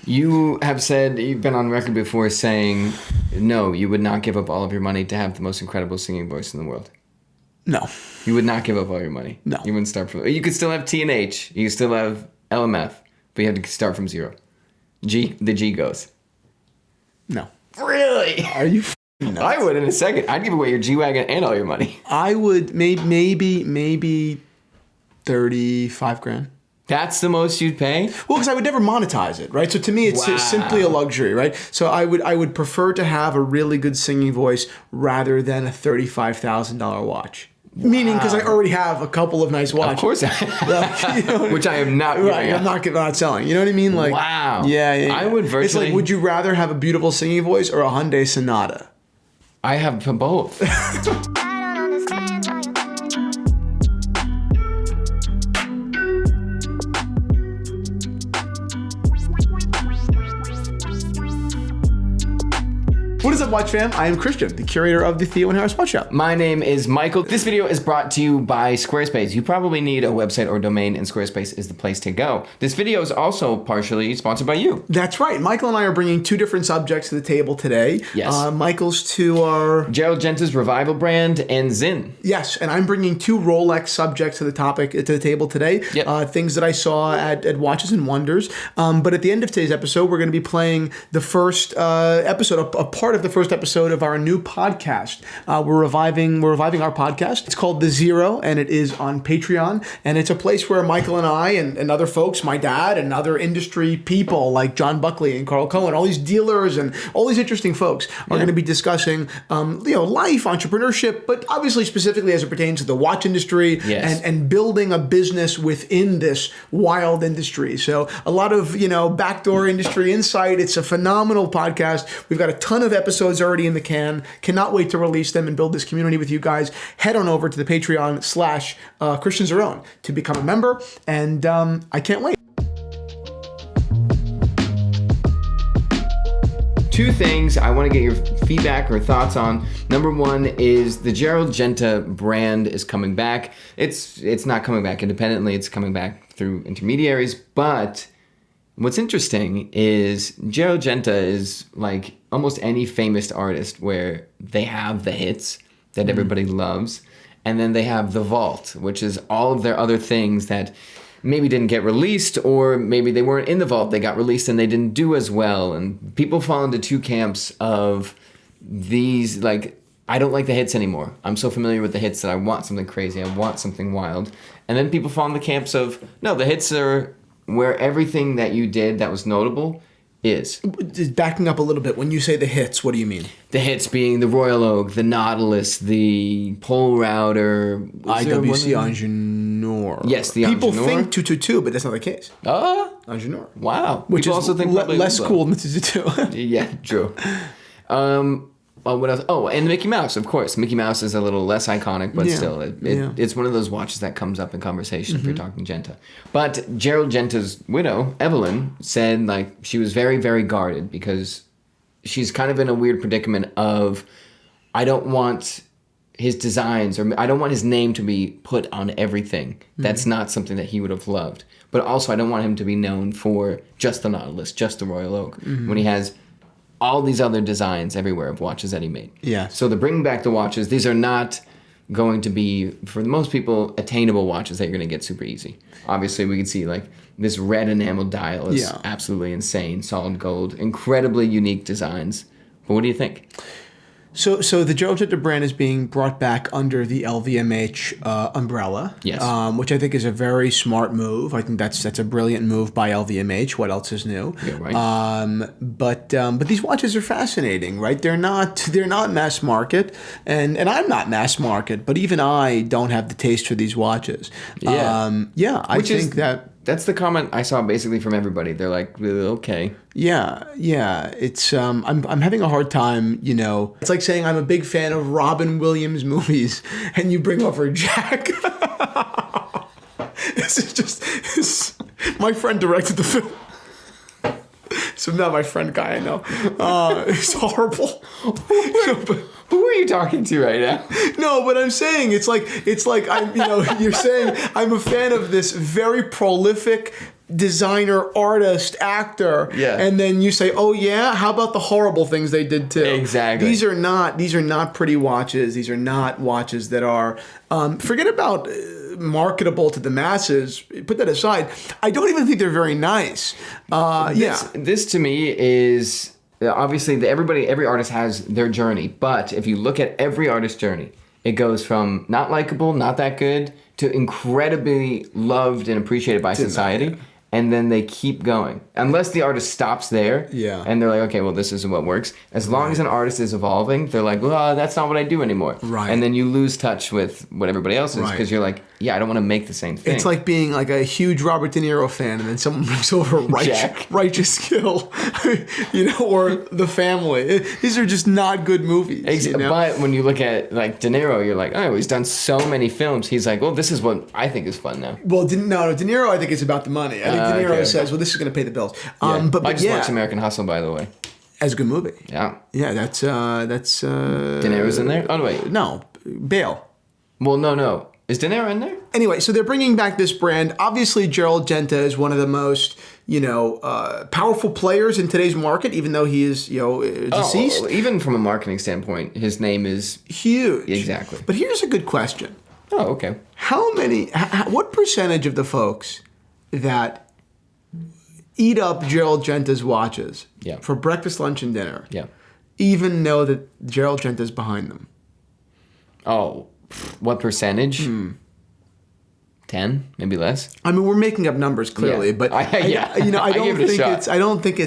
You have said, you've been on record before saying, no, you would not give up all of your money to have the most incredible singing voice in the world. No. You would not give up all your money. No. You wouldn't start from... You could still have T&H. You could still have LMF. But you have to start from zero. The G goes. No. Really? Are you nuts? I would in a second. I'd give away your G-Wagon and all your money. I would maybe 35 grand. That's the most you'd pay? Well, because I would never monetize it, right? So to me, it's simply a luxury, right? So I would prefer to have a really good singing voice rather than a $35,000 watch. Wow. Meaning, because I already have a couple of nice watches. Of course, which I am not. Right, I'm not selling. You know what I mean? Like, wow. Yeah. I would virtually. It's like, would you rather have a beautiful singing voice or a Hyundai Sonata? I have both. What is up, Watch Fam? I am Christian, the curator of the Theo and Harris Watch Shop. My name is Michael. This video is brought to you by Squarespace. You probably need a website or domain, and Squarespace is the place to go. This video is also partially sponsored by you. That's right. Michael and I are bringing two different subjects to the table today. Yes. Michael's two are... Gerald Genta's Revival brand and Zinn. Yes, and I'm bringing two Rolex subjects to the table today. Yep. Things that I saw at Watches and Wonders. But at the end of today's episode, we're going to be playing the first episode, a part of the first episode of our new podcast. We're reviving our podcast. It's called The Zero, and it is on Patreon. And it's a place where Michael and I and other folks, my dad and other industry people like John Buckley and Carl Cohen, all these dealers and all these interesting folks are going to be discussing life, entrepreneurship, but obviously specifically as it pertains to the watch industry and building a business within this wild industry. So a lot of backdoor industry insight. It's a phenomenal podcast. We've got a ton of episodes already in the can. Cannot wait to release them and build this community with you guys. Head on over to the Patreon / Christian Zeron to become a member, and I can't wait. Two things I want to get your feedback or thoughts on. Number one is the Gerald Genta brand is coming back. It's not coming back independently. It's coming back through intermediaries. But what's interesting is Gerald Genta is like almost any famous artist where they have the hits that everybody loves. And then they have the vault, which is all of their other things that maybe didn't get released, or maybe they weren't in the vault, they got released and they didn't do as well. And people fall into two camps of these, like, I don't like the hits anymore. I'm so familiar with the hits that I want something crazy, I want something wild. And then people fall in the camps of, no, the hits are where everything that you did that was notable is. Backing up a little bit, when you say the hits, what do you mean? The hits being the Royal Oak, the Nautilus, the Pole Router. IWC Ingenieur. Yes, the People Ingenieur. think 222, but that's not the case. Ingenieur. Wow. Which People is also think less cool than the 222. Yeah, true. What else? Oh, and the Mickey Mouse, of course. Mickey Mouse is a little less iconic, but still, it's one of those watches that comes up in conversation if you're talking Genta. But Gerald Genta's widow, Evelyn, said like she was very, very guarded because she's kind of in a weird predicament of, I don't want his designs or I don't want his name to be put on everything. That's not something that he would have loved. But also, I don't want him to be known for just the Nautilus, just the Royal Oak, when he has all these other designs everywhere of watches that he made. Yeah. So the bringing back the watches, these are not going to be, for most people, attainable watches that you're going to get super easy. Obviously, we can see like this red enamel dial is absolutely insane. Solid gold, incredibly unique designs. But what do you think? So the Gerald Genta brand is being brought back under the LVMH umbrella, which I think is a very smart move. I think that's a brilliant move by LVMH. What else is new? Yeah, right. But these watches are fascinating, right? They're not mass market, and I'm not mass market, but even I don't have the taste for these watches. I think that's the comment I saw basically from everybody. They're like, okay. Yeah. It's I'm having a hard time, It's like saying I'm a big fan of Robin Williams movies, and you bring over Jack. My friend directed the film. So not my friend guy I know. It's horrible. Who are you talking to right now? No, but I'm saying it's like I'm you're saying I'm a fan of this very prolific designer, artist, actor, and then you say, "Oh yeah, how about the horrible things they did too?" Exactly. These are not pretty watches. These are not watches that are. Forget about marketable to the masses. Put that aside. I don't even think they're very nice. This to me is obviously every artist has their journey, but if you look at every artist's journey, it goes from not likable, not that good, to incredibly loved and appreciated by society. And then they keep going. Unless the artist stops there. Yeah. And they're like, okay, well, this isn't what works. As long as an artist is evolving, they're like, well, that's not what I do anymore. Right. And then you lose touch with what everybody else is because you're like, yeah, I don't want to make the same thing. It's like being like a huge Robert De Niro fan and then someone brings over Righteous Kill, or The Family. These are just not good movies. But when you look at like De Niro, you're like, oh, he's done so many films. He's like, well, this is what I think is fun now. Well, De Niro, I think it's about the money. I think De Niro says, well, this is going to pay the bills. But I just watched American Hustle, by the way. As a good movie. Yeah. Yeah, that's De Niro's in there? Oh, wait. No, Bale. Well, no. Is De Niro in there? Anyway, so they're bringing back this brand. Obviously, Gerald Genta is one of the most, powerful players in today's market, even though he is, deceased. Even from a marketing standpoint, his name is huge. Exactly. But here's a good question. Oh, okay. What percentage of the folks that eat up Gerald Genta's watches for breakfast, lunch, and dinner even know that Gerald Genta's behind them? Oh, what percentage? 10, maybe less. I mean, we're making up numbers clearly, but I don't think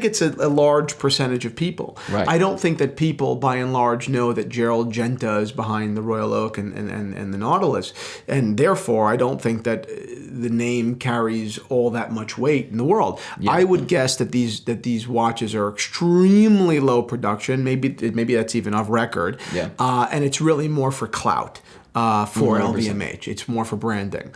it's a large percentage of people. Right. I don't think that people, by and large, know that Gerald Genta is behind the Royal Oak and the Nautilus, and therefore, I don't think that the name carries all that much weight in the world. Yeah. I would guess that these watches are extremely low production. Maybe that's even off record. Yeah. And it's really more for clout. For 100%. LVMH. It's more for branding.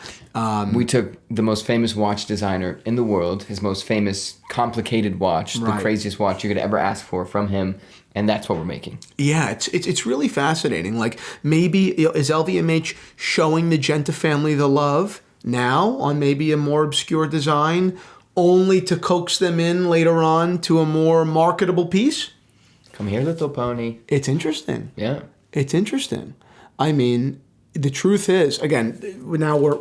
We took the most famous watch designer in the world, his most famous complicated watch, the craziest watch you could ever ask for from him, and that's what we're making. Yeah, it's really fascinating. Like, maybe is LVMH showing the Genta family the love now on maybe a more obscure design, only to coax them in later on to a more marketable piece? Come here, little pony. It's interesting. Yeah. It's interesting. I mean, the truth is, again, now we're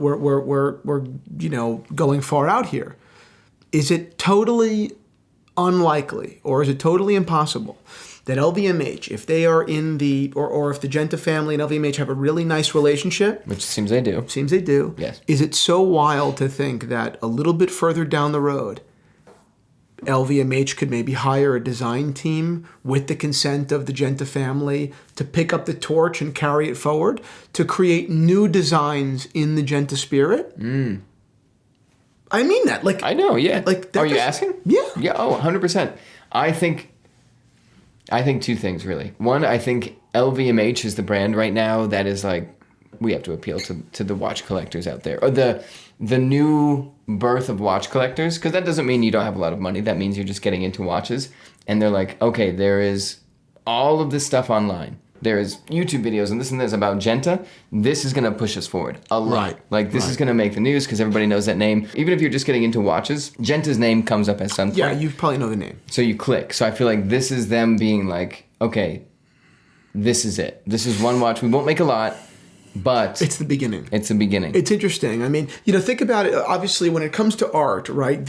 going far out here. Is it totally unlikely, or is it totally impossible that LVMH, if they are in the, or if the Genta family and LVMH have a really nice relationship, which seems they do. Yes. Is it so wild to think that a little bit further down the road, LVMH could maybe hire a design team with the consent of the Genta family to pick up the torch and carry it forward to create new designs in the Genta spirit? I mean that. Like, I know, yeah. Like, are you asking? Yeah. Yeah. Oh, 100%. I think two things really. One, I think LVMH is the brand right now that is like, we have to appeal to the watch collectors out there, or the new birth of watch collectors, because that doesn't mean you don't have a lot of money. That means you're just getting into watches, and they're like, okay, there is all of this stuff online. There is YouTube videos and this about Genta. This is going to push us forward a lot. Right. Like, this is going to make the news because everybody knows that name. Even if you're just getting into watches, Genta's name comes up at some point. Yeah, you probably know the name. So you click. So I feel like this is them being like, okay, this is it. This is one watch. We won't make a lot, but it's the beginning. It's the beginning. It's interesting. I mean, think about it. Obviously, when it comes to art, right?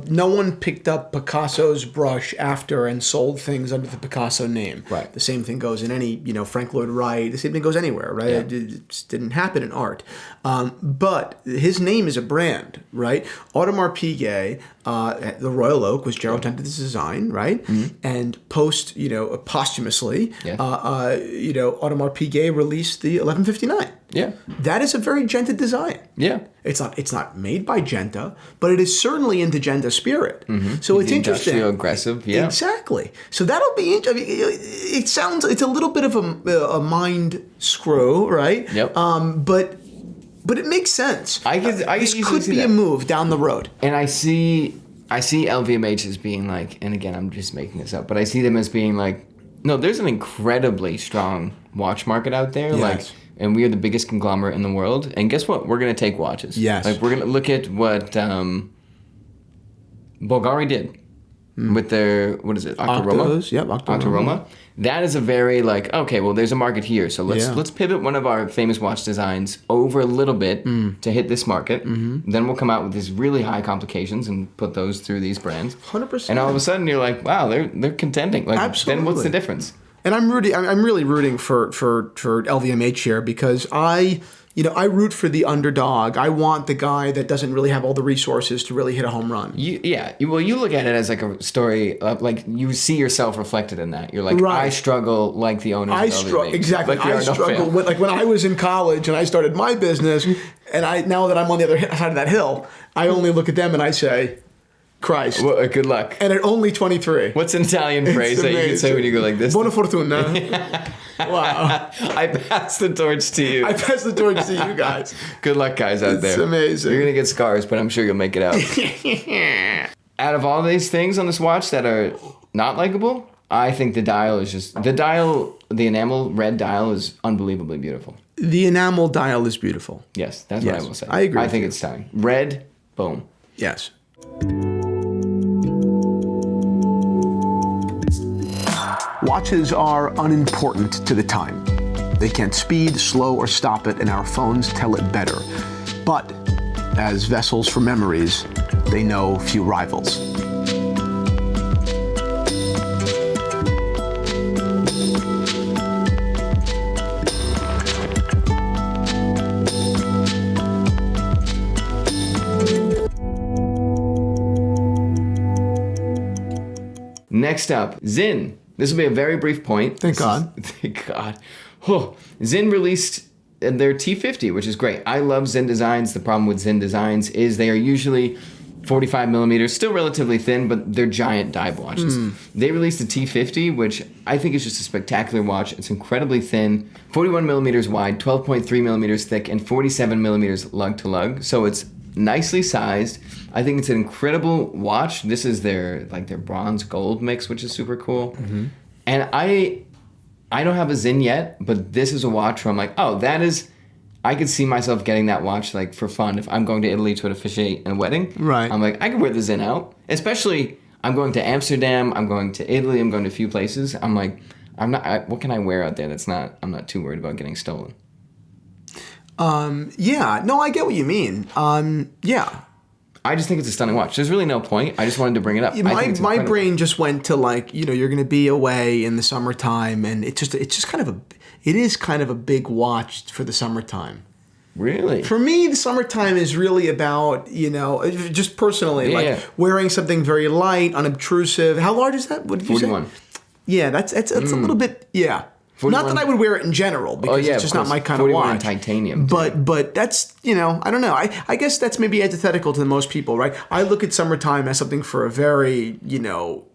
No one picked up Picasso's brush after and sold things under the Picasso name. Right. The same thing goes in any, Frank Lloyd Wright. The same thing goes anywhere, right? Yeah. It just didn't happen in art. But his name is a brand, right? Audemars Piguet, the Royal Oak was Gerald Genta's design, right? Mm-hmm. And posthumously, Audemars Piguet released the 1159. Yeah. That is a very Genta design. Yeah. It's not made by Genta, but it is certainly in the Genta spirit. Mm-hmm. So it's interesting. Industrial aggressive, yeah. Exactly. So that'll be it's a little bit of a mind screw, right? Yep. But it makes sense. This could be that. A move down the road. And I see LVMH as being like, and again, I'm just making this up, but I see them as being like, no, there's an incredibly strong watch market out there. Yes. Like, and we are the biggest conglomerate in the world. And guess what? We're going to take watches. Yes. Like, we're going to look at what Bulgari did with their, what is it, Octoroma? Octos, yep, Octoroma. That is a very like, okay, well, there's a market here, so let's pivot one of our famous watch designs over a little bit to hit this market. Then we'll come out with these really high complications and put those through these brands. 100%. And all of a sudden, you're like, wow, they're contending. Like, Absolutely. then what's the difference? And I'm really rooting for LVMH here because I root for the underdog. I want the guy that doesn't really have all the resources to really hit a home run. You look at it as like a story of like you see yourself reflected in that. You're like, I struggle like the owners. I struggle exactly. I struggle when I was in college and I started my business, and now that I'm on the other side of that hill, I only look at them and I say, Christ. Well, good luck. And at only 23. What's an Italian phrase that you can say when you go like this? Buona fortuna. Wow. I pass the torch to you. I pass the torch to you guys. Good luck, guys, out there. It's amazing. You're going to get scars, but I'm sure you'll make it out. Out of all these things on this watch that are not likable, I think the dial is just... The enamel red dial is unbelievably beautiful. The enamel dial is beautiful. Yes, that's what I will say. I agree. I think it's stunning. Red, boom. Yes. Watches are unimportant to the time. They can't speed, slow, or stop it, and our phones tell it better. But, as vessels for memories, they know few rivals. Next up, Sinn. This will be a very brief point. Thank God. Thank God. Oh, Sinn released their T50, which is great. I love Sinn designs. The problem with Sinn designs is they are usually 45 millimeters, still relatively thin, but they're giant dive watches. They released the T50, which I think is just a spectacular watch. It's incredibly thin, 41 millimeters wide, 12.3 millimeters thick, and 47 millimeters lug to lug. So it's nicely sized. I think it's an incredible watch. This is their bronze gold mix, which is super cool. And I don't have a Sinn yet, but this is a watch where I'm like, oh, that is... I could see myself getting that watch like for fun if I'm going to Italy to officiate a wedding. Right. I'm like, I could wear the Sinn out. Especially, I'm going to Amsterdam, I'm going to Italy, I'm going to a few places. I'm like, what can I wear out there I'm not too worried about getting stolen? Yeah. No, I get what you mean. Yeah. I just think it's a stunning watch. There's really no point. I just wanted to bring it up. My brain just went to like, you're going to be away in the summertime, and it is kind of a big watch for the summertime. Really? For me, the summertime is really about, just personally, wearing something very light, unobtrusive. How large is that? What did you 41. say? Yeah, that's a little bit, yeah. 41. Not that I would wear it in general, because it's just not my kind of watch. 41 in titanium. But that's, I don't know. I guess that's maybe antithetical to most people, right? I look at summertime as something for a very,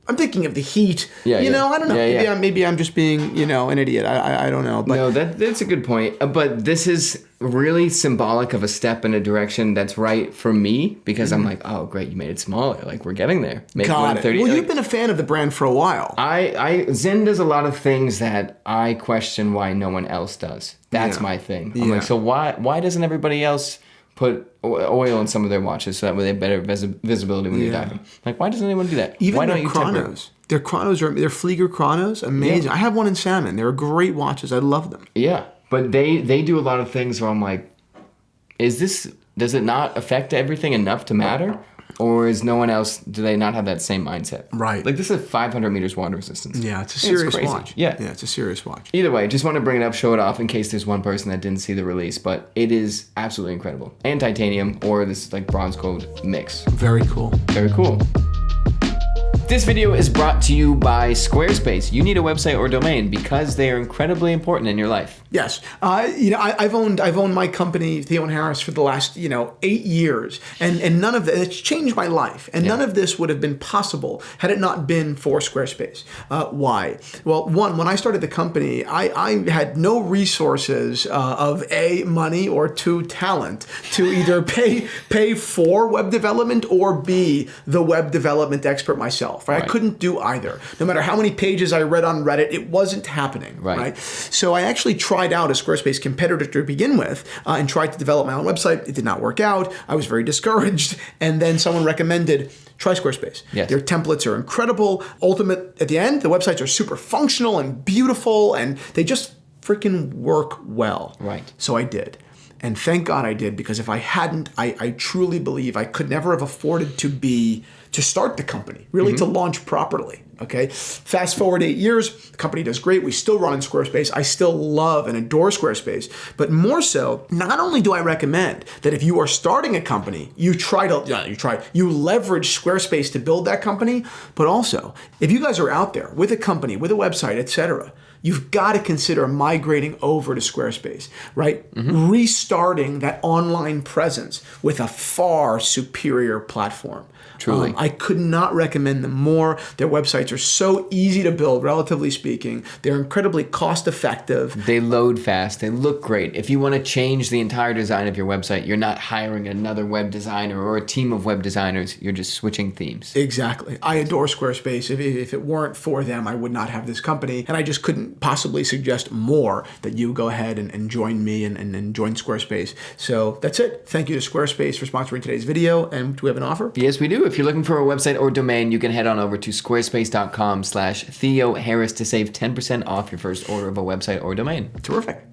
I'm thinking of the heat. I don't know. Maybe I'm just being, an idiot. I don't know. But no, that's a good point. But this is really symbolic of a step in a direction that's right for me, because I'm like, oh, great, you made it smaller. Like, we're getting there. Got it. Well, you've been a fan of the brand for a while. Sinn does a lot of things that I question why no one else does. That's my thing. I'm like, so why doesn't everybody else put oil in some of their watches so that way they have better visibility when you're diving? Like, why doesn't anyone do that? Even why their don't you chronos. Their chronos their Flieger chronos, amazing. Yeah. I have one in salmon. They're great watches. I love them. Yeah, but they do a lot of things where I'm like, does it not affect everything enough to matter? Or do they not have that same mindset? Right. Like, this is 500 meters water resistance. Yeah, it's a serious watch. Yeah, it's a serious watch. Either way, just want to bring it up, show it off in case there's one person that didn't see the release, but it is absolutely incredible. And titanium, or this like bronze gold mix. Very cool. Very cool. This video is brought to you by Squarespace. You need a website or domain because they are incredibly important in your life. Yes. I've owned my company, Theo & Harris, for the last, 8 years. And none of that, it's changed my life. And none of this would have been possible had it not been for Squarespace. Why? Well, one, when I started the company, I had no resources of A, money, or two, talent to either pay for web development or be the web development expert myself. myself, right? I couldn't do either. No matter how many pages I read on Reddit, it wasn't happening, right? So I actually tried out a Squarespace competitor to begin with and tried to develop my own website. It did not work out. I was very discouraged. And then someone recommended, try Squarespace. Yes. Their templates are incredible. Ultimate, at the end, the websites are super functional and beautiful, and they just freaking work well. Right. So I did. And thank God I did, because if I hadn't, I truly believe I could never have afforded to start the company, really to launch properly. Okay. Fast forward 8 years, the company does great. We still run in Squarespace. I still love and adore Squarespace. But more so, not only do I recommend that if you are starting a company, you leverage Squarespace to build that company, but also if you guys are out there with a company, with a website, etc., you've got to consider migrating over to Squarespace, right? Restarting that online presence with a far superior platform. Truly. I could not recommend them more. Their websites are so easy to build, relatively speaking. They're incredibly cost effective. They load fast. They look great. If you want to change the entire design of your website, you're not hiring another web designer or a team of web designers. You're just switching themes. Exactly. I adore Squarespace. If it weren't for them, I would not have this company. And I just couldn't possibly suggest more that you go ahead and join me and join Squarespace. So that's it. Thank you to Squarespace for sponsoring today's video. And do we have an offer? Yes, we do. If you're looking for a website or domain, you can head on over to squarespace.com/Theo Harris to save 10% off your first order of a website or domain. Terrific.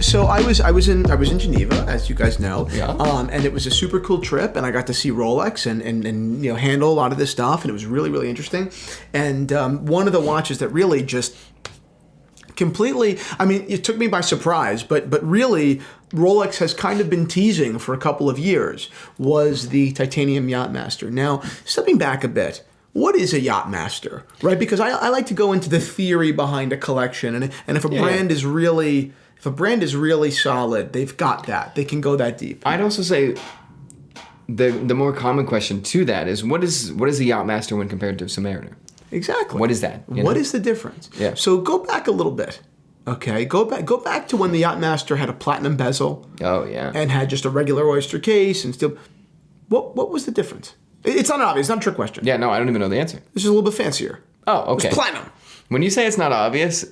So I was in Geneva, as you guys know, and it was a super cool trip, and I got to see Rolex and handle a lot of this stuff, and it was really, really interesting. And one of the watches that really just completely, it took me by surprise, but really Rolex has kind of been teasing for a couple of years, was the titanium Yacht-Master. Now, stepping back a bit, what is a Yacht-Master, right? Because I like to go into the theory behind a collection, and if a brand is really solid, they've got that. They can go that deep. I'd also say the more common question to that is what is a Yacht-Master when compared to a Submariner? Exactly. What is that? What is the difference? Yeah. So go back a little bit. Okay, go back to when the Yacht-Master had a platinum bezel. Oh yeah. And had just a regular oyster case and still. What was the difference? It's not obvious. It's not a trick question. Yeah, no, I don't even know the answer. This is a little bit fancier. Oh, okay. It's platinum. When you say it's not obvious,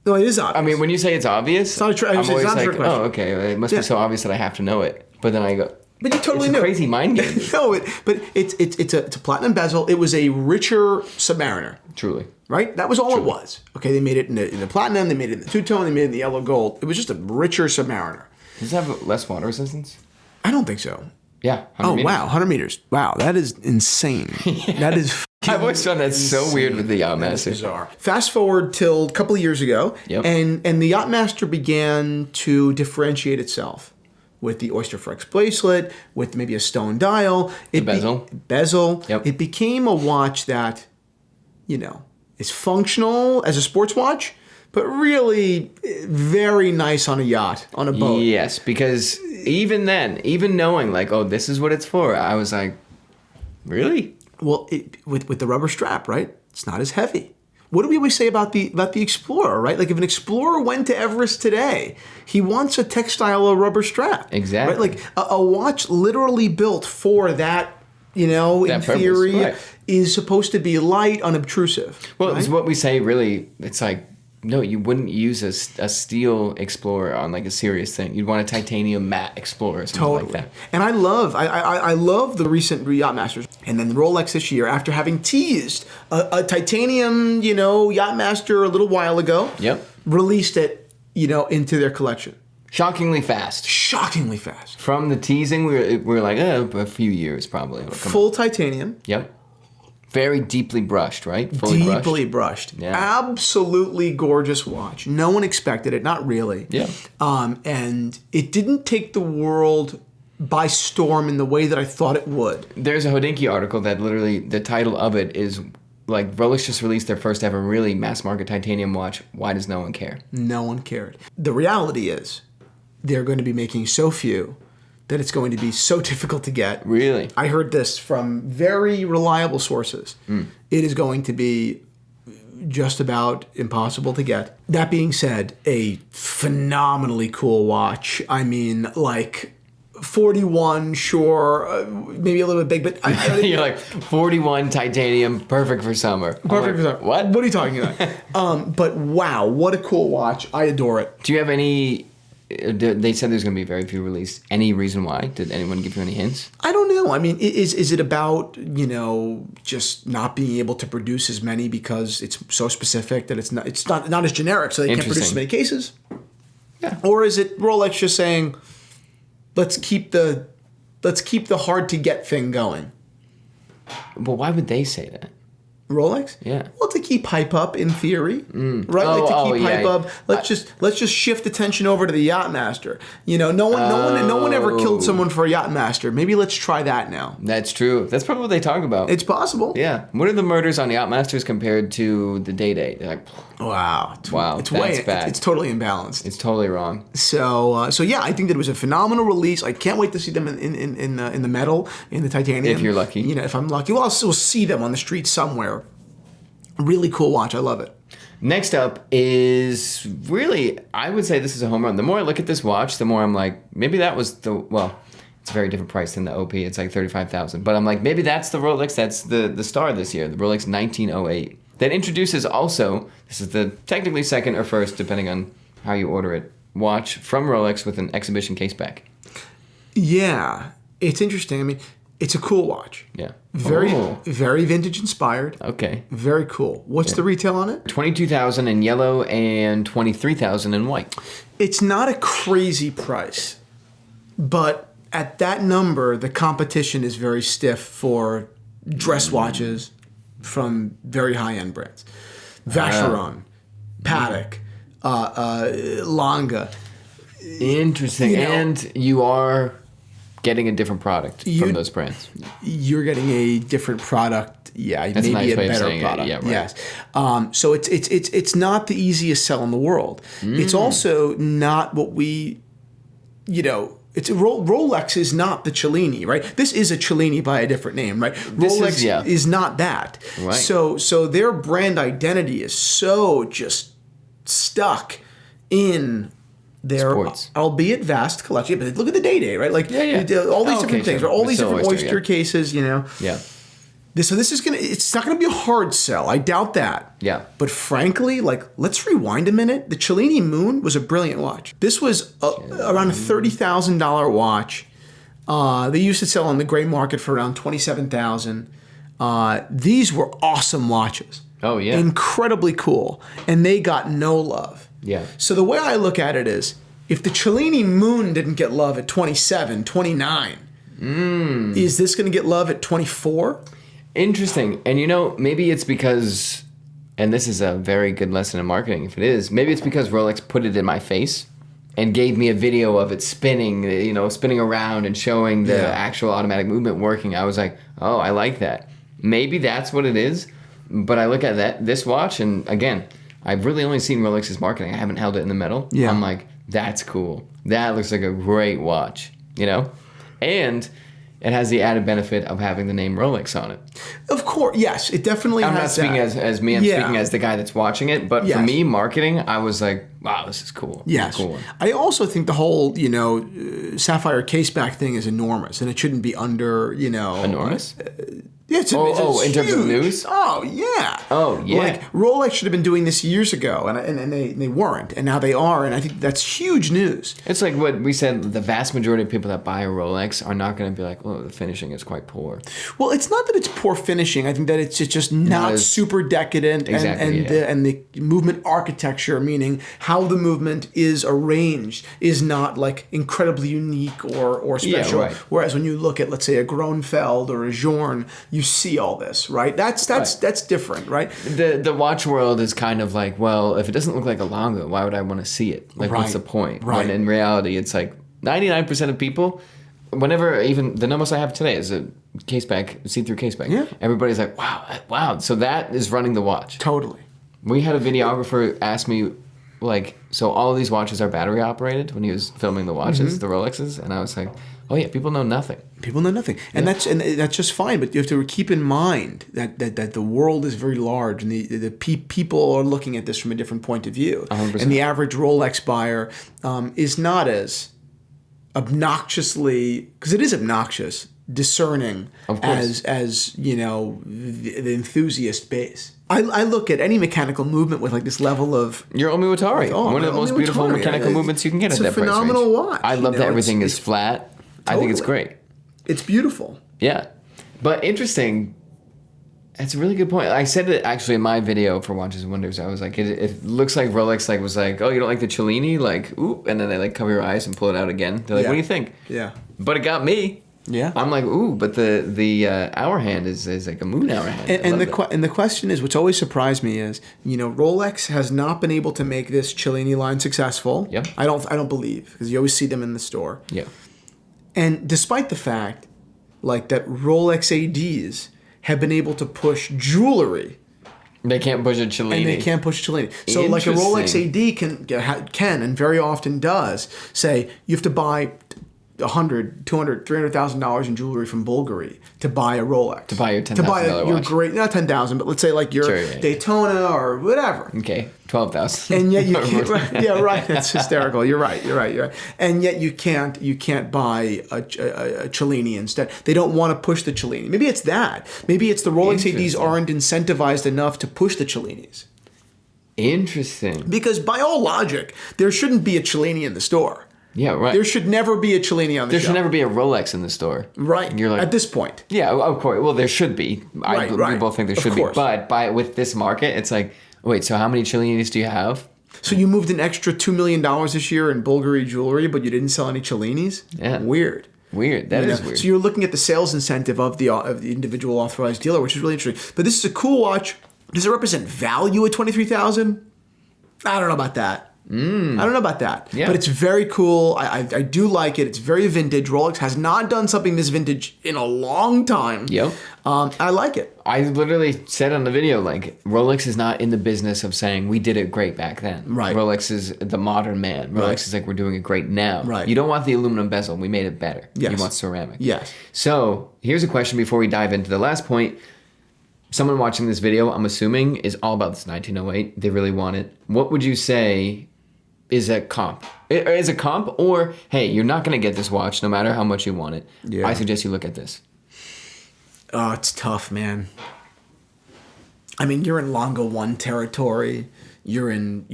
no, it is obvious. I mean, when you say it's obvious, it's not a trick. I'm always like, question. oh, okay, it must be so obvious that I have to know it. But then I go, but you totally it's knew. A crazy mind game. No, but it's a platinum bezel. It was a richer Submariner. Truly. Right? That was all it was. Okay, they made it in the platinum, they made it in the two-tone, they made it in the yellow gold. It was just a richer Submariner. Does it have less water resistance? I don't think so. Yeah. 100 meters. Wow, 100 meters. Wow, that is insane. That is I've always found that so weird with the Yacht-Master. Bizarre. Fast forward till a couple of years ago, and the Yacht-Master began to differentiate itself with the Oyster Flex bracelet, with maybe a stone dial. Bezel. Yep. It became a watch that, is functional as a sports watch, but really very nice on a yacht, on a boat. Yes, because even then, even knowing like, oh, this is what it's for, I was like, really? Well, with the rubber strap, right? It's not as heavy. What do we always say about the Explorer, right? Like if an Explorer went to Everest today, he wants a textile rubber strap. Exactly. Right? Like a watch literally built for that, in theory, is supposed to be light, unobtrusive. Well, right? it's what we say really, it's like, no, you wouldn't use a steel Explorer on like a serious thing. You'd want a titanium matte Explorer or something like that. And I love the recent Yacht-Masters. And then Rolex this year, after having teased a titanium, Yacht-Master a little while ago, released it, into their collection. Shockingly fast. From the teasing, we were like, a few years probably. Full titanium. Yep. Very deeply brushed, right? Deeply brushed. Yeah. Absolutely gorgeous watch. No one expected it, not really. Yeah. And it didn't take the world by storm in the way that I thought it would. There's a Hodinkee article that literally, the title of it is like, Rolex just released their first ever really mass market titanium watch. Why does no one care? No one cared. The reality is, they're going to be making so few that it's going to be so difficult to get. Really? I heard this from very reliable sources. It is going to be just about impossible to get. That being said, a phenomenally cool watch. I mean, like 41, sure, maybe a little bit big, but You're like 41 titanium, perfect for summer. Perfect for summer. What? What are you talking about? But wow, what a cool watch. I adore it. Do you have any? They said there's going to be very few released. Any reason why? Did anyone give you any hints? I don't know. I mean, is it about, just not being able to produce as many because it's so specific that it's not as generic, so they can't produce as many cases? Yeah. Or is it Rolex just saying, let's keep the hard to get thing going? But why would they say that? Rolex? Yeah. Well, to keep hype up in theory, right? Oh, To keep hype yeah. up. Let's just shift attention over to the Yacht-Master. No one ever killed someone for a Yacht-Master. Maybe let's try that now. That's true. That's probably what they talk about. It's possible. Yeah. What are the murders on Yacht-Masters compared to the Day-Day? They're like, Wow. That's bad. It's totally imbalanced. It's totally wrong. So yeah, I think that it was a phenomenal release. I can't wait to see them in the metal, in the titanium. If you're lucky. If I'm lucky. Well, I'll still see them on the street somewhere. Really cool watch. I love it. Next up is really, I would say this is a home run. The more I look at this watch, the more I'm like, maybe that was it's a very different price than the OP. It's like $35,000. But I'm like, maybe that's the Rolex that's the star this year, the Rolex 1908. That introduces also, this is the technically second or first, depending on how you order it, watch from Rolex with an exhibition case back. Yeah, it's interesting. I mean, it's a cool watch. Yeah. Very vintage inspired. Okay. Very cool. What's the retail on it? $22,000 in yellow and $23,000 in white. It's not a crazy price, but at that number, the competition is very stiff for dress watches from very high-end brands. Vacheron, Patek, Lange. Interesting. And you are getting a different product from those brands. You're getting a different product. Yeah, that's maybe a nice way better of saying product. It. Yeah, right. Yes. So it's not the easiest sell in the world. It's also not what we, Rolex is not the Cellini, right? This is a Cellini by a different name, right? Rolex is not that. Right. So their brand identity is so just stuck in their, sports, albeit vast collection. But look at the Day-Day, right? Like all these different things, right? All these different oyster cases, Yeah. So this is it's not gonna be a hard sell. I doubt that. Yeah. But frankly, let's rewind a minute. The Cellini Moon was a brilliant watch. This was around a $30,000 watch. They used to sell on the gray market for around $27,000. These were awesome watches. Oh yeah. Incredibly cool, and they got no love. Yeah. So the way I look at it is, if the Cellini Moon didn't get love at 27, 29, is this going to get love at 24? Interesting. And maybe it's because, and this is a very good lesson in marketing if it is, maybe it's because Rolex put it in my face and gave me a video of it spinning, spinning around and showing the actual automatic movement working. I was like, oh, I like that. Maybe that's what it is. But I look at this watch, and again, I've really only seen Rolex's marketing. I haven't held it in the metal. Yeah. I'm like, that's cool. That looks like a great watch, And it has the added benefit of having the name Rolex on it. Of course, yes, it definitely has. I'm not speaking that. as me. I'm speaking as the guy that's watching it. But for me, marketing, I was like, wow, this is cool. Yes. Cool one. I also think the whole, sapphire caseback thing is enormous, and it shouldn't be under, Enormous? Yeah, it's in terms of news? Oh, yeah. Oh, yeah. Like, Rolex should have been doing this years ago, and they weren't, and now they are, and I think that's huge news. It's like what we said, the vast majority of people that buy a Rolex are not going to be like, oh, the finishing is quite poor. Well, it's not that it's poor finishing. I think that it's just not super decadent, and the movement architecture, meaning how the movement is arranged, is not like incredibly unique or special. Yeah, right. Whereas when you look at, let's say, a Gronfeld or a Journe, you see all this, right? That's different, right? The watch world is kind of like, well, if it doesn't look like a Longo, why would I want to see it? Like, what's the point? Right. When in reality, it's like 99% of people, whenever, even the numbers I have today is a caseback, see-through caseback. Yeah. Everybody's like, wow. So that is running the watch. Totally. We had a videographer ask me, so all of these watches are battery operated when he was filming the watches, the Rolexes, and I was like, oh yeah, people know nothing. People know nothing, and that's just fine. But you have to keep in mind that the world is very large, and the people are looking at this from a different point of view. 100%. And the average Rolex buyer is not as obnoxiously, because it is obnoxious, discerning Of course. as the enthusiast base. I look at any mechanical movement with like this level of Your Omiwatari, one of the most beautiful Omiwatari, mechanical movements you can get at that price range. It's a phenomenal watch. I love that everything is it's flat. I think it's totally. great. It's beautiful. Yeah. But interesting. That's a really good point. I said it actually in my video for Watches and Wonders. I was like, it looks like Rolex was like, oh, you don't like the Cellini? Like, ooh. And then they like cover your eyes and pull it out again. They're like, what do you think? Yeah. But it got me. Yeah. I'm like, ooh, but the hour hand is like a moon hour hand. And the question is, what's always surprised me is, Rolex has not been able to make this Cellini line successful. Yep. I don't believe, because you always see them in the store. Yeah. And despite the fact, like, that Rolex ADs have been able to push jewelry. They can't push a Cellini. And they can't push Cellini. So like a Rolex AD can and very often does say, you have to buy $100,000, $200,000, $300,000 in jewelry from Bulgari to buy a Rolex. To buy your $10,000 your watch. great, not 10,000, but let's say like your Daytona or whatever. Okay, 12,000. And yet you can't. Yeah, right. That's hysterical. You're right. And yet you can't buy a Cellini instead. They don't want to push the Cellini. Maybe it's that. Maybe it's the Rolex ADs aren't incentivized enough to push the Cellinis. Interesting. Because by all logic, there shouldn't be a Cellini in the store. Yeah, right. There should never be a Cellini on the There shelf. should never be a Rolex in the store. Right. You're like, at this point. Yeah, of course. Well, there should be. Right. We both think there should be. But with this market, it's like, wait, so how many Cellinis do you have? So you moved an extra $2 million this year in Bulgari jewelry, but you didn't sell any Cellinis? Yeah. Weird. That is weird. So you're looking at the sales incentive of the individual authorized dealer, which is really interesting. But this is a cool watch. Does it represent value at $23,000? I don't know about that. I don't know about that. Yeah. But it's very cool. I do like it. It's very vintage. Rolex has not done something this vintage in a long time. Yep. I like it. I literally said on the video, like, Rolex is not in the business of saying we did it great back then. Right. Rolex is the modern man. Rolex is like, we're doing it great now. Right. You don't want the aluminum bezel. We made it better. Yes. You want ceramic. Yes. So here's a question before we dive into the last point. Someone watching this video, I'm assuming, is all about this 1908. They really want it. What would you say is a comp? Is a comp, or, hey, you're not going to get this watch no matter how much you want it. Yeah. I suggest you look at this. Oh, it's tough, man. I mean, you're in Longo 1 territory. You're in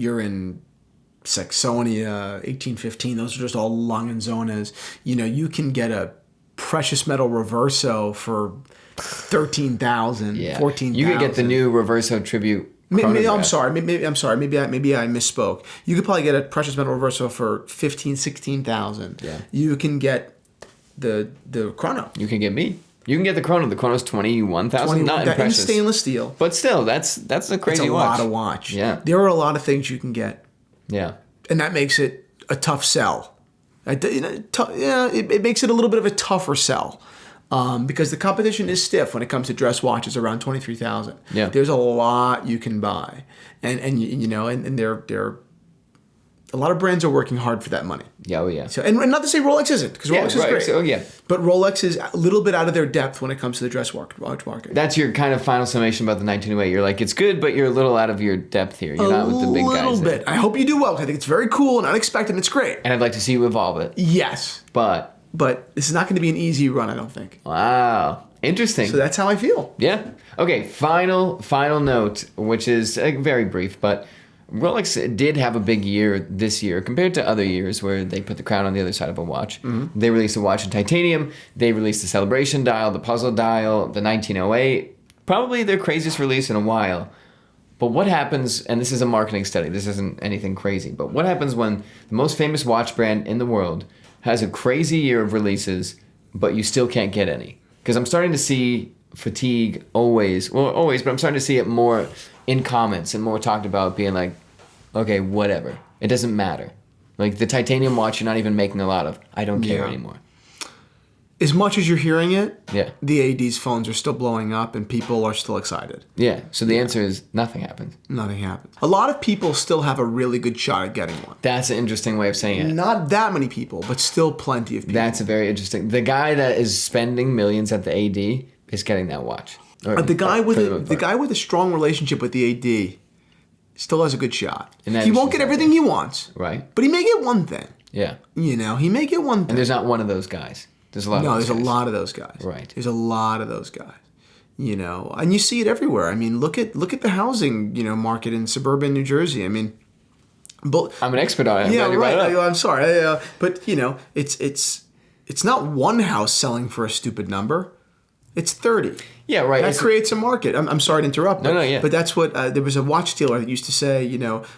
Saxonia, 1815. Those are just all Langenzonas. You can get a precious metal Reverso for $13,000, Yeah. $14,000. You could get the new Reverso Tribute chronograph. I'm sorry. Maybe I misspoke. You could probably get a precious metal Reverso for $15,000, $16,000. Yeah. You can get the chrono. You can get me. You can get the chrono. The chrono's 21,000. Not in in precious. stainless steel. But still, that's a crazy It's a watch. lot of watch. Yeah. There are a lot of things you can get, Yeah. and that makes it a tough sell. It makes it a little bit of a tougher sell. Because the competition is stiff when it comes to dress watches around 23,000. Yeah. There's a lot you can buy, and there a lot of brands are working hard for that money. Yeah, oh yeah. So and not to say Rolex isn't, because Rolex is great. So, yeah. But Rolex is a little bit out of their depth when it comes to the dress watch market. That's your kind of final summation about the 1908. You're like, it's good, but you're a little out of your depth here. You're not with the big guys. A little bit. I hope you do well. I think it's very cool and unexpected, and it's great. And I'd like to see you evolve it. Yes. But this is not going to be an easy run, I don't think. wow. Interesting. So that's how I feel. Yeah. Okay, final note, which is very brief, but Rolex did have a big year this year compared to other years where they put the crown on the other side of a watch. Mm-hmm. They released a watch in titanium. They released the Celebration dial, the Puzzle dial, the 1908. Probably their craziest release in a while. But what happens, and this is a marketing study, this isn't anything crazy, but what happens when the most famous watch brand in the world has a crazy year of releases, but you still can't get any? Because I'm starting to see fatigue always, but I'm starting to see it more in comments and more talked about being like, okay, whatever. It doesn't matter. Like the titanium watch you're not even making a lot of. I don't care anymore. As much as you're hearing it, Yeah. the AD's phones are still blowing up and people are still excited. Yeah. So the answer is nothing happens. Nothing happens. A lot of people still have a really good shot at getting one. That's an interesting way of saying it. Not that many people, but still plenty of people. That's a very interesting. The guy that is spending millions at the AD is getting that watch. Or the guy with for the the guy with a strong relationship with the AD still has a good shot. And that He is won't just get everything he wants, Right. but he may get one thing. Yeah. You know, he may get one thing. And there's not one of those guys. There's a lot of those there's guys. a lot of those guys. Right. There's a lot of those guys. You know, and you see it everywhere. I mean, look at the housing, market in suburban New Jersey. I mean, I'm an expert on it. Yeah, right. I'm sorry, but it's not one house selling for a stupid number. It's 30. Yeah, right. That creates a market. I'm sorry to interrupt. No, yeah. But that's what there was a watch dealer that used to say.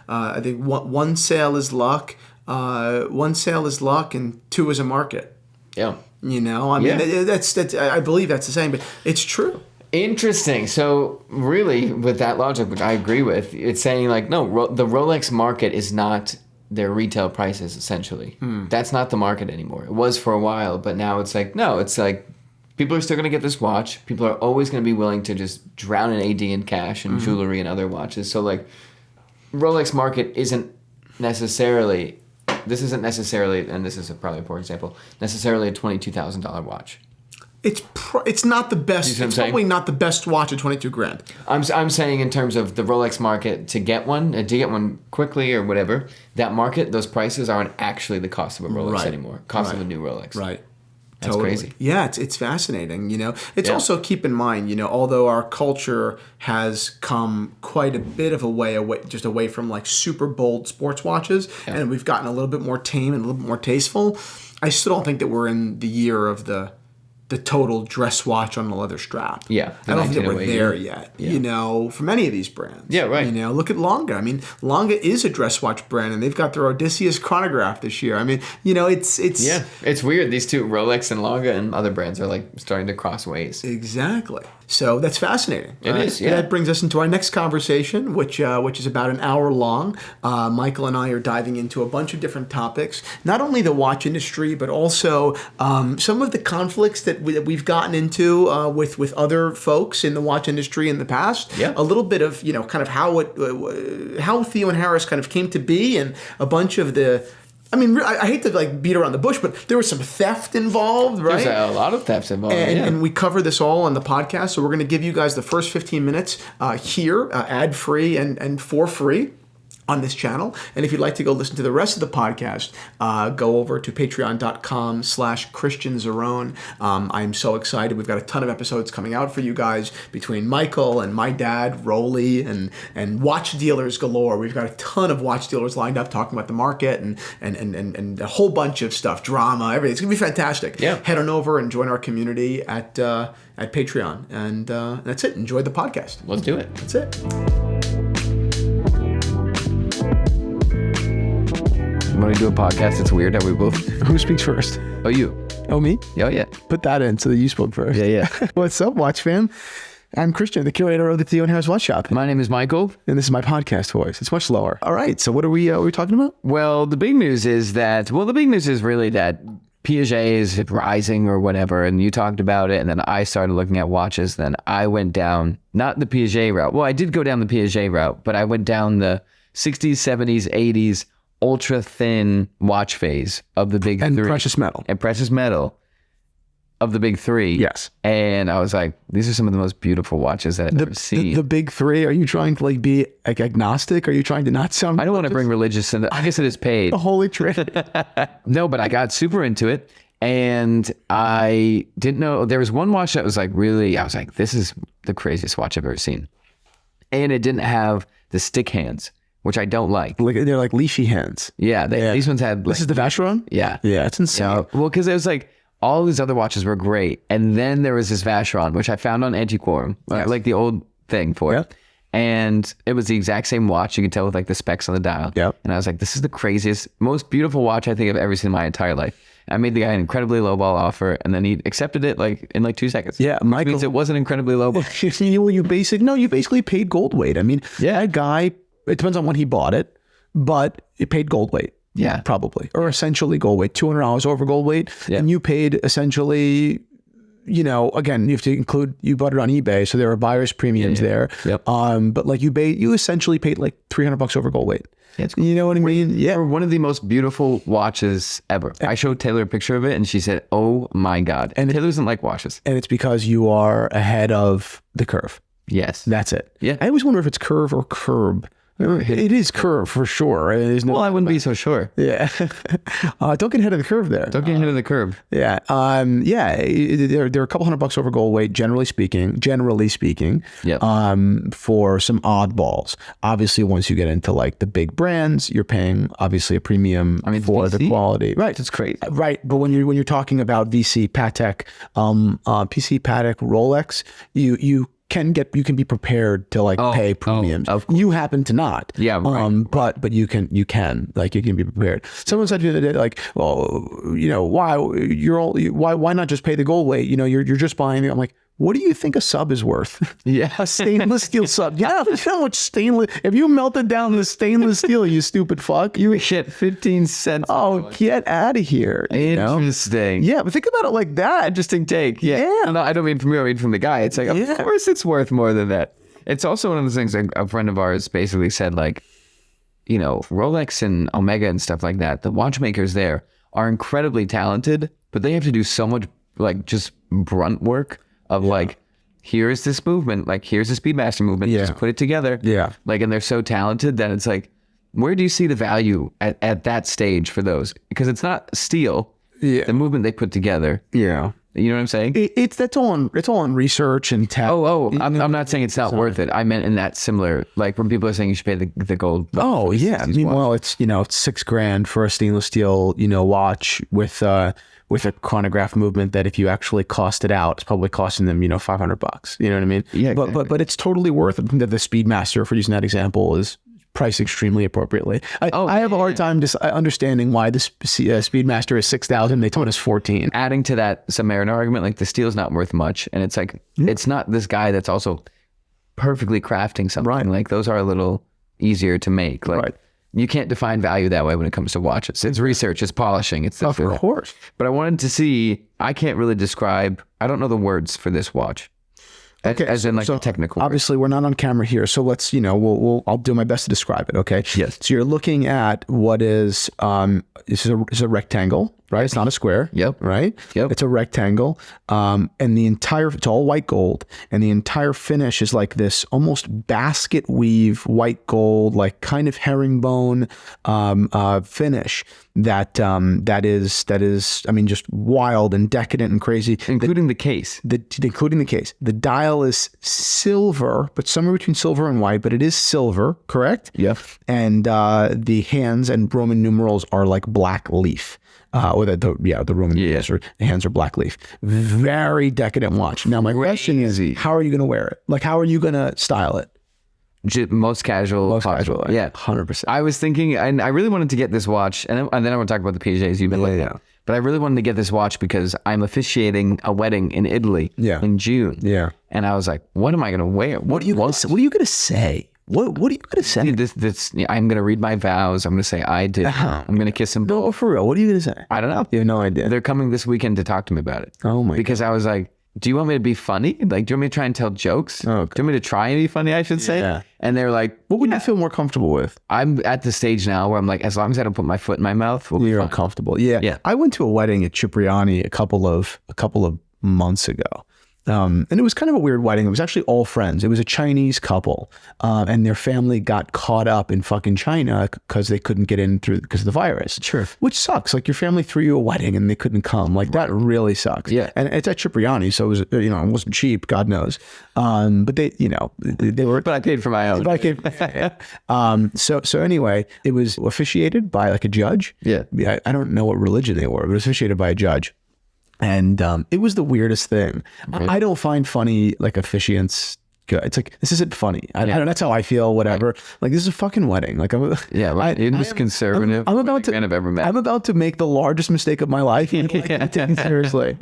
I think one sale is luck, and two is a market. Yeah. I mean, that's I believe that's the same, but it's true. Interesting. So really, with that logic, which I agree with, it's saying like, no, the Rolex market is not their retail prices, essentially. That's not the market anymore. It was for a while, but now it's like, no, it's like people are still going to get this watch. People are always going to be willing to just drown in AD and cash and jewelry and other watches. So like, Rolex market isn't necessarily, and this is probably a poor example, necessarily a $22,000 watch. It's not the best. It's probably not the best watch at $22,000. I'm saying in terms of the Rolex market to get one quickly or whatever. That market, those prices aren't actually the cost of a Rolex anymore. Cost of a new Rolex. Right. That's crazy. Yeah, it's fascinating. It's also, keep in mind, although our culture has come quite a bit of a way away from like super bold sports watches, and we've gotten a little bit more tame and a little bit more tasteful. I still don't think that we're in the year of the total dress watch on a leather strap. Yeah. I don't think that we're there yet, from any of these brands. Yeah, right. Look at Longa. I mean, Longa is a dress watch brand, and they've got their Odysseus chronograph this year. I mean, it's... Yeah, it's weird. These two, Rolex and Longa and other brands, are like starting to cross ways. Exactly. So that's fascinating. It is, yeah. That brings us into our next conversation, which is about an hour long. Michael and I are diving into a bunch of different topics, not only the watch industry, but also some of the conflicts that we've gotten into with other folks in the watch industry in the past. Yeah. A little bit of kind of how Theo and Harris kind of came to be, and a bunch of the. I mean, I hate to beat around the bush, but there was some theft involved, right? There's a lot of thefts involved, and we cover this all on the podcast. So we're going to give you guys the first 15 minutes here, ad-free and for free on this channel. And if you'd like to go listen to the rest of the podcast, go over to patreon.com/Christian Zeron. I'm so excited. We've got a ton of episodes coming out for you guys between Michael and my dad, Rolly, and watch dealers galore. We've got a ton of watch dealers lined up talking about the market and a whole bunch of stuff, drama, everything. It's going to be fantastic. Yeah. Head on over and join our community at Patreon. And that's it. Enjoy the podcast. Let's do it. That's it. When we do a podcast, it's weird how we both... Who speaks first? Oh, you. Oh, me? Oh, yeah. Put that in so that you spoke first. Yeah. What's up, Watch fam? I'm Christian, the curator of the Theo and Harris Watch Shop. My name is Michael. And this is my podcast voice. It's much lower. All right, so what are we talking about? Well, the big news is really that Piaget is rising or whatever, and you talked about it, and then I started looking at watches. Then I went down, not the Piaget route. Well, I did go down the Piaget route, but I went down the 60s, 70s, 80s, ultra thin watch phase of the big three. And precious metal of the big three. Yes. And I was like, these are some of the most beautiful watches that I've ever seen. The big three, are you trying to be agnostic? Are you trying to not sound... I don't want to bring religious in. I guess it is paid. The Holy Trinity. No, but I got super into it. And I didn't know, there was one watch that was like really, I was like, this is the craziest watch I've ever seen. And it didn't have the stick hands, which I don't like. They're like leashy hands. Yeah, these ones had... This is the Vacheron? Yeah. Yeah, it's insane. Well, because it was like, all these other watches were great. And then there was this Vacheron, which I found on Antiquorum, like the old thing for it. And it was the exact same watch. You could tell with like the specs on the dial. Yep. And I was like, this is the craziest, most beautiful watch I think I've ever seen in my entire life. I made the guy an incredibly lowball offer, and then he accepted it in 2 seconds. Yeah, Michael. Means it wasn't incredibly lowball. You basically paid gold weight. I mean, that guy, it depends on when he bought it, but it paid gold weight. Yeah. Probably. Or essentially gold weight, $200 over gold weight. Yeah. And you paid essentially, again, you have to include, you bought it on eBay, so there are buyer's premiums there. Yep. But you essentially paid like $300 over gold weight. Yeah, it's cool. You know what I mean? Yeah. For one of the most beautiful watches ever. I showed Taylor a picture of it, and she said, oh my God. And Taylor doesn't like watches. And it's because you are ahead of the curve. Yes. That's it. Yeah. I always wonder if it's curve or curb. It is curved for sure. There's no, Well, I wouldn't be so sure. yeah. Don't get ahead of the curve there. Don't get ahead of the curve. Yeah. They're a couple $100 over gold weight, generally speaking. Yep. For some oddballs. Obviously, once you get into like the big brands, you're paying obviously a premium for VC? the quality. Right. That's crazy. Right. But when you're talking about VC, Patek, PC, Patek, Rolex, you can be prepared to like pay premiums. You happen to not. Yeah. Right. But you can be prepared. Someone said the other day, like, well, why not just pay the gold weight? You're just buying it. I'm like, what do you think a sub is worth? Yeah. A stainless steel sub. Yeah, you know how much stainless. If you melted down the stainless steel, you stupid fuck. You hit 15 cents. Oh, get out of here. Interesting. Yeah, but think about it like that. Interesting take. Yeah. No, I don't mean from you. I mean from the guy. It's like, of course it's worth more than that. It's also one of those things, like a friend of ours basically said, like, Rolex and Omega and stuff like that, the watchmakers there are incredibly talented, but they have to do so much like just brunt work of like, here's this movement, like here's the Speedmaster movement, just put it together. Yeah. Like, and they're so talented that it's like, where do you see the value at that stage for those? Because it's not steel, the movement they put together. Yeah. You know what I'm saying? It's all in research and tech. I'm not saying it's not worth it. I meant in that similar, like when people are saying you should pay the gold. Oh yeah. Meanwhile, it's $6,000 for a stainless steel, watch with a chronograph movement that if you actually cost it out, it's probably costing them, $500. You know what I mean? Yeah. Exactly. But it's totally worth it. The Speedmaster, for using that example, is priced extremely appropriately. I have a hard time just understanding why the Speedmaster is $6,000. They told us $14,000. Adding to that Submariner argument, like the steel's not worth much, and it's like it's not this guy that's also perfectly crafting something. Right. Like those are a little easier to make. Like you can't define value that way when it comes to watches. It's research, it's polishing, it's of course. But I wanted to see. I can't really describe. I don't know the words for this watch. Okay, as in like the technical. Obviously, we're not on camera here, so let's I'll do my best to describe it. Okay. Yes. So you're looking at what is this is a rectangle, right? It's not a square. Yep. Right. Yep. It's a rectangle, and it's all white gold, and the entire finish is like this almost basket weave white gold, like kind of herringbone finish. That is I mean, just wild and decadent and crazy, including the case. Including the case. The dial is silver, but somewhere between silver and white, but it is silver, correct? Yeah. And the hands and Roman numerals are like black leaf. Or the Roman numerals, or the hands are black leaf. Very decadent watch. Now my question is, how are you going to wear it? Like, how are you going to style it? Most casual. Most casual. Yeah. 100%. I was thinking, and I really wanted to get this watch, and then I want to talk about the PJs you've been looking at. But I really wanted to get this watch because I'm officiating a wedding in Italy in June. Yeah. And I was like, what am I going to wear? What are you going to say? What are you going to say? This I'm going to read my vows. I'm going to say I did. I'm going to kiss him. No, for real. What are you going to say? I don't know. You have no idea. They're coming this weekend to talk to me about it. Oh my Because I was like, do you want me to be funny? Like, do you want me to try and tell jokes? Oh, do you want me to try and be funny, I should say? Yeah. And they're like, what would you feel more comfortable with? I'm at the stage now where I'm like, as long as I don't put my foot in my mouth, you're uncomfortable. Yeah. I went to a wedding at Cipriani a couple of months ago. And it was kind of a weird wedding. It was actually all friends. It was a Chinese couple, and their family got caught up in fucking China because they couldn't get in because of the virus. Sure. Which sucks. Like your family threw you a wedding and they couldn't come. Like that really sucks. Yeah. And it's at Cipriani, so it was, it wasn't cheap, God knows. But they were. But I paid for my own. So anyway, it was officiated by like a judge. Yeah. I don't know what religion they were, but it was officiated by a judge. And it was the weirdest thing. Right. I don't find funny like officiants good. It's like, this isn't funny. I don't know. That's how I feel. Whatever. Right. Like this is a fucking wedding. Like I'm conservative. I'm about to. Man I've ever met. I'm about to make the largest mistake of my life. Seriously,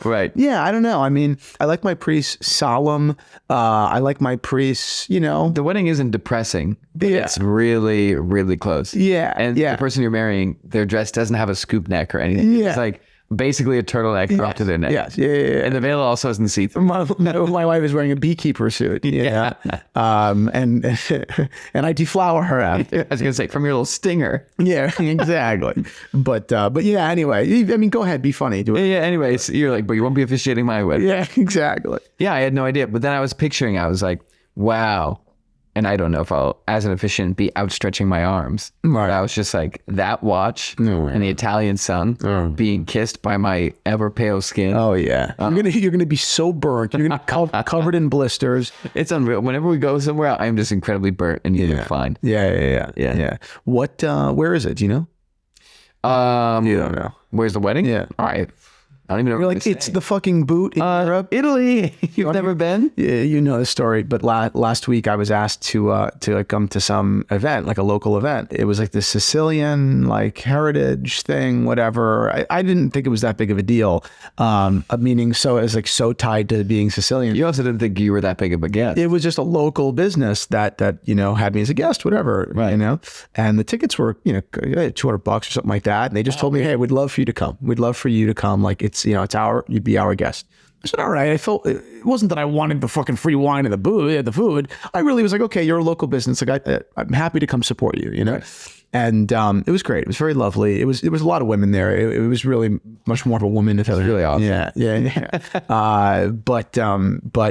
Right. Yeah. I don't know. I mean, I like my priests solemn. I like my priests. The wedding isn't depressing. Yeah. It's really, really close. Yeah. And the person you're marrying, their dress doesn't have a scoop neck or anything. Yeah. It's like basically a turtleneck up to their neck. Yes. Yeah. And the veil also isn't see-through. My wife is wearing a beekeeper suit. Yeah. And I deflower her out. I was gonna say, from your little stinger. Yeah, exactly. But yeah. Anyway, I mean, go ahead, be funny. Do it. Yeah. Anyways, you're like, but you won't be officiating my wedding. Yeah, exactly. Yeah, I had no idea. But then I was picturing. I was like, wow. and I don't know if I'll, as an efficient, be outstretching my arms. Right. I was just like, that watch No way. and the Italian sun being kissed by my ever pale skin. Oh yeah, you're gonna be so burnt. You're gonna be covered in blisters. It's unreal. Whenever we go somewhere, I'm just incredibly burnt, and you look fine. Yeah. What? Where is it? Do you know? You don't know. Where's the wedding? Yeah. All right. I don't even know. You're like, it's the fucking boot in Europe. Italy. You've never been? Yeah, you know the story. But last week I was asked to like come to some event, like a local event. It was like the Sicilian like heritage thing, whatever. I didn't think it was that big of a deal. Meaning, so it was like so tied to being Sicilian. You also didn't think you were that big of a guest. It was just a local business that you know had me as a guest, whatever. Right. You know, and the tickets were $200 or something like that. And they just told me, hey, we'd love for you to come. We'd love for you to come. Like you'd be our guest. I said, all right. I felt it wasn't that I wanted the fucking free wine and the food. I really was like, okay, you're a local business. Like I'm happy to come support you, you know? Right. And it was great. It was very lovely. There was a lot of women there. It was really much more of a woman. It's really awesome. Yeah. But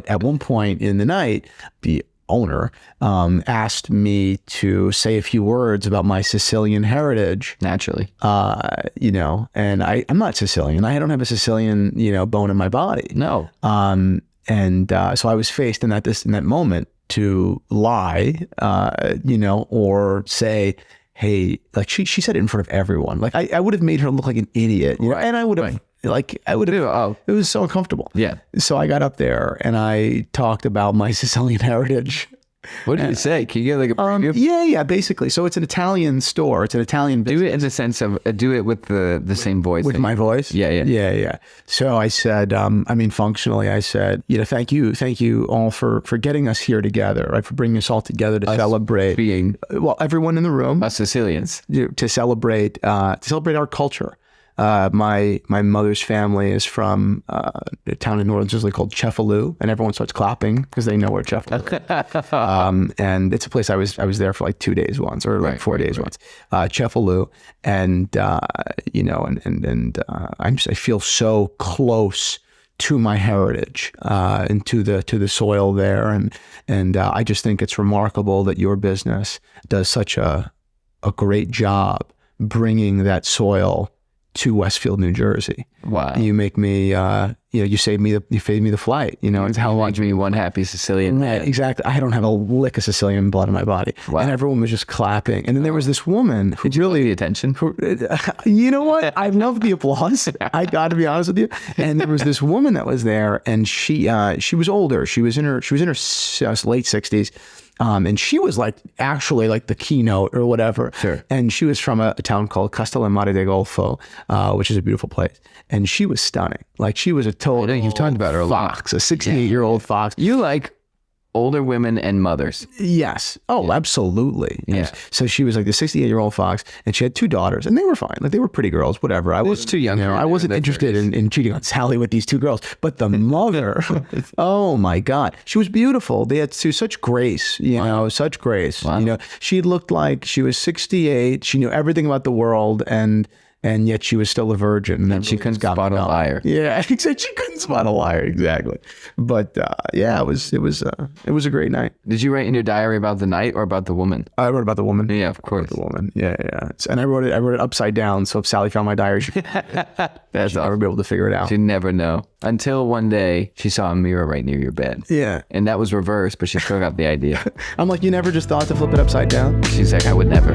at one point in the night, the owner asked me to say a few words about my Sicilian heritage. Naturally. And I'm not Sicilian. I don't have a Sicilian, bone in my body. No. So I was faced in that moment to lie, or say, hey, like she said it in front of everyone. Like I would have made her look like an idiot, right. And I would have. Right. Like I would have, it was so uncomfortable. Yeah. So I got up there and I talked about my Sicilian heritage. What did you say? Can you get like a preview? Yeah, basically. So it's an Italian store. It's an Italian business. Do it in the sense of, do it with the same voice. With my voice? Yeah. So I said, functionally, I said, thank you all for getting us here together, right? For bringing us all together to celebrate. Everyone in the room. Us Sicilians. To celebrate our culture. My mother's family is from a town in northern Sicily called Cefalù, and everyone starts clapping because they know where Cefalù is. And it's a place I was there for like 2 days once, or like 4 days once. Cefalù, and I feel so close to my heritage and to the soil there, and I just think it's remarkable that your business does such a great job bringing that soil to Westfield, New Jersey. Wow. You make me, you saved me the flight, it's how long. Me one happy Sicilian. Yeah, exactly. I don't have a lick of Sicilian blood in my body. Wow. And everyone was just clapping. And then there was this woman who Did you really the attention? You know what? I loved the applause. I got to be honest with you. And there was this woman that was there, and she was older. She was in her late 60s. And she was like actually like the keynote or whatever. Sure. And she was from a town called Castellammare de Golfo, which is a beautiful place. And she was stunning. Like she was a total. I know you've talked about her a lot. Fox, a 68-year-old fox. You like older women and mothers. Yes. Oh, absolutely. Yeah. So she was like the 68-year-old fox, and she had 2 daughters, and they were fine. Like they were pretty girls, whatever. I was too young. I wasn't interested in cheating on Sally with these 2 girls, but the mother, oh my God, she was beautiful. They had such grace, such grace. Wow. She looked like she was 68. She knew everything about the world, and yet she was still a virgin. And she couldn't spot a liar. Yeah, except she couldn't spot a liar, exactly. But it was a great night. Did you write in your diary about the night or about the woman? I wrote about the woman. Yeah, of course. The woman. Yeah. And I wrote it upside down, so if Sally found my diary, she'd never be able to figure it out. She'd never know. Until one day she saw a mirror right near your bed. Yeah. And that was reversed, but she still got the idea. I'm like, you never just thought to flip it upside down? She's like, I would never.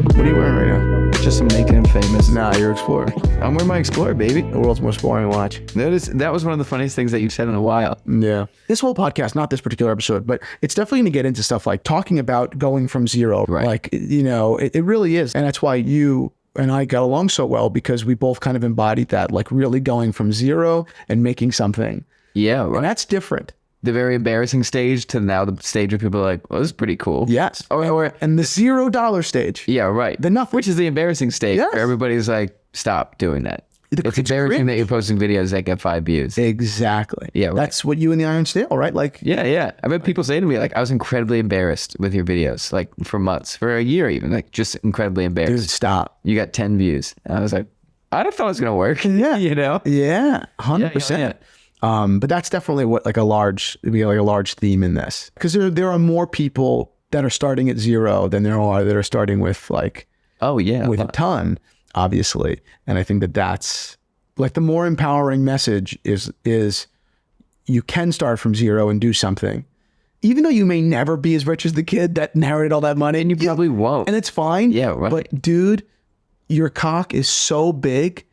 What are you wearing right now? Just some naked and famous. Nah, you're Explorer. I'm wearing my Explorer, baby. The world's most boring watch. That was one of the funniest things that you've said in a while. Yeah. This whole podcast, not this particular episode, but it's definitely going to get into stuff like talking about going from zero. Right. Like, it really is. And that's why you and I got along so well, because we both kind of embodied that, like really going from zero and making something. Yeah, right. And that's different. The very embarrassing stage to now the stage where people are like, well, this is pretty cool. Yes. And the $0 stage. Yeah, right. The nothing. Which is the embarrassing stage. Yes. Where everybody's like, stop doing that. It's embarrassing that you're posting videos that get 5 views. Exactly. Yeah, right. That's what you and the Iron Stale, right? Like, yeah. I've had people say to me, like, I was incredibly embarrassed with your videos, like for months, for a year even, like just incredibly embarrassed. Dude, stop. You got 10 views. And I was like, I don't thought it was going to work. Yeah. Yeah, 100%. Yeah. But that's definitely what like a large theme in this, because there are more people that are starting at zero than there are that are starting with like with a ton, obviously. And I think that's like the more empowering message is you can start from zero and do something, even though you may never be as rich as the kid that inherited all that money, and you probably won't, and it's fine. Yeah, right. But dude, your cock is so big.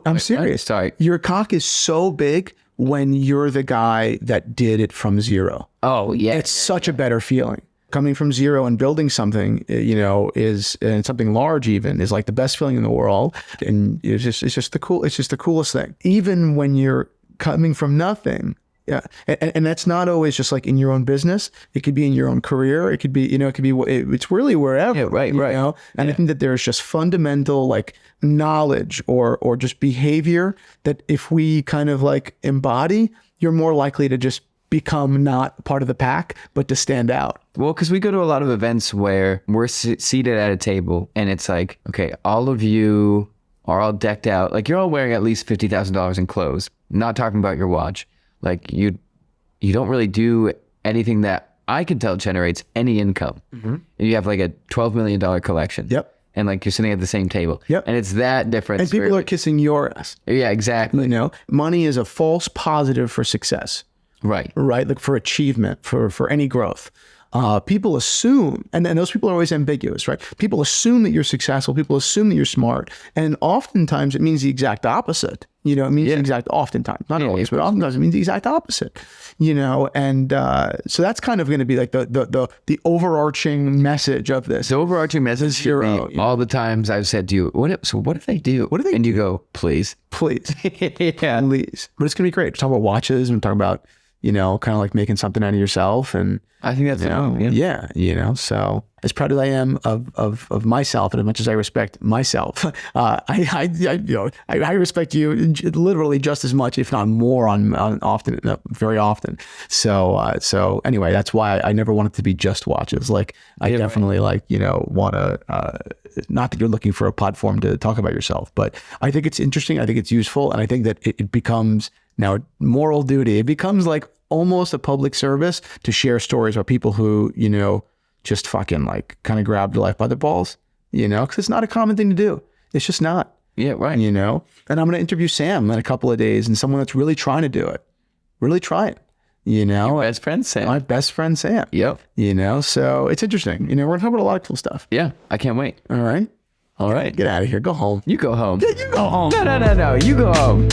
I'm serious. Sorry. Your cock is so big when you're the guy that did it from zero. Oh yeah. It's such a better feeling. Coming from zero and building something, and something large even, is like the best feeling in the world. And it's just the coolest thing. Even when you're coming from nothing. Yeah. And that's not always just like in your own business. It could be in your own career. It could be, it's really wherever. Yeah, right. And I think that there's just fundamental like knowledge or just behavior that if we kind of like embody, you're more likely to just become not part of the pack, but to stand out. Well, because we go to a lot of events where we're seated at a table and it's like, okay, all of you are all decked out. Like you're all wearing at least $50,000 in clothes. Not talking about your watch. Like you don't really do anything that I can tell generates any income. Mm-hmm. And you have like a $12 million collection. Yep. And like you're sitting at the same table. Yep. And it's that difference. And people are kissing your ass. Yeah, exactly. Money is a false positive for success. Right. Like for achievement, for any growth. People assume, and those people are always ambiguous, right? People assume that you're successful. People assume that you're smart. And oftentimes it means the exact opposite. It means the exact, oftentimes, not always, but oftentimes it means the exact opposite, and so that's kind of going to be like the overarching message of this. The overarching message should be all the times I've said to you, what if they do? What if they And do? You go, please. Yeah. Please. But it's going to be great. We're talking about watches and talk about, kind of like making something out of yourself. And I think that's so as proud as I am of myself, and as much as I respect myself, I respect you literally just as much, if not more, very often. So anyway, that's why I never want it to be just watches. Like I definitely want to, not that you're looking for a platform to talk about yourself, but I think it's interesting. I think it's useful. And I think that it becomes now moral duty. It becomes like almost a public service to share stories about people who, just fucking like kind of grabbed life by the balls, because it's not a common thing to do. It's just not. Yeah, right. And I'm going to interview Sam in a couple of days, and someone that's really trying to do it. Really try it. Your best friend Sam. My best friend Sam. Yep. So it's interesting. We're going to talk about a lot of cool stuff. Yeah, I can't wait. All right. Get out of here. Go home. You go home. Yeah, you go home. No. You go home.